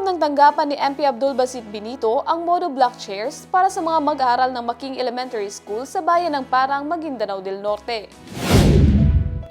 Inilahok ng tanggapan ni MP Abdulbasit Benito ang monoblock chairs para sa mga mag-aaral ng Making Elementary School sa bayan ng Parang, Maguindanao del Norte.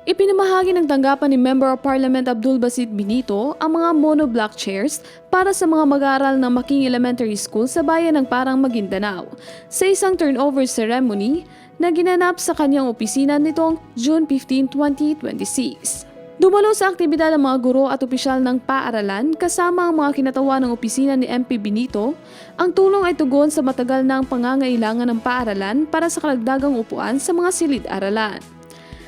Ipinamahagi ng tanggapan ni Member of Parliament Abdulbasit Benito ang mga monoblock chairs para sa mga mag-aaral ng Making Elementary School sa bayan ng Parang, Maguindanao sa isang turnover ceremony na ginanap sa kanyang opisina nitong June 15, 2026. Dumalo sa aktibidad ang mga guro at opisyal ng paaralan kasama ang mga kinatawan ng opisina ni MP Benito. Ang tulong ay tugon sa matagal ng pangangailangan ng paaralan para sa karagdagang upuan sa mga silid-aralan.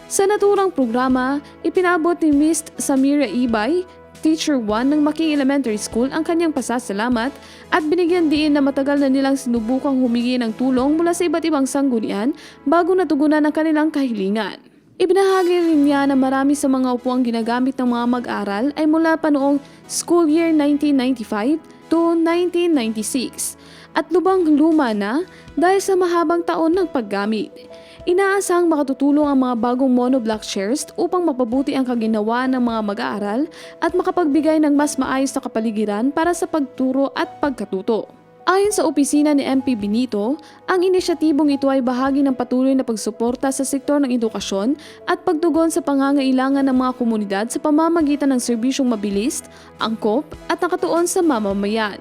Sa naturang programa, ipinabot ni Ms. Samira Ibay, Teacher 1 ng Making Elementary School ang kanyang pasasalamat at binigyan diin na matagal na nilang sinubukang humingi ng tulong mula sa iba't ibang sanggunian bago natugunan ang kanilang kahilingan. Ibinahagi rin niya na marami sa mga upuang ginagamit ng mga mag-aral ay mula pa noong school year 1995 to 1996 at lubang luma na dahil sa mahabang taon ng paggamit. Inaasahang makatutulong ang mga bagong monoblock chairs upang mapabuti ang kaginawa ng mga mag-aaral at makapagbigay ng mas maayos na kapaligiran para sa pagturo at pagkatuto. Ayon sa opisina ni MP Benito, ang inisyatibong ito ay bahagi ng patuloy na pagsuporta sa sektor ng edukasyon at pagtugon sa pangangailangan ng mga komunidad sa pamamagitan ng serbisyong mabilis, angkop at nakatuon sa mamamayan.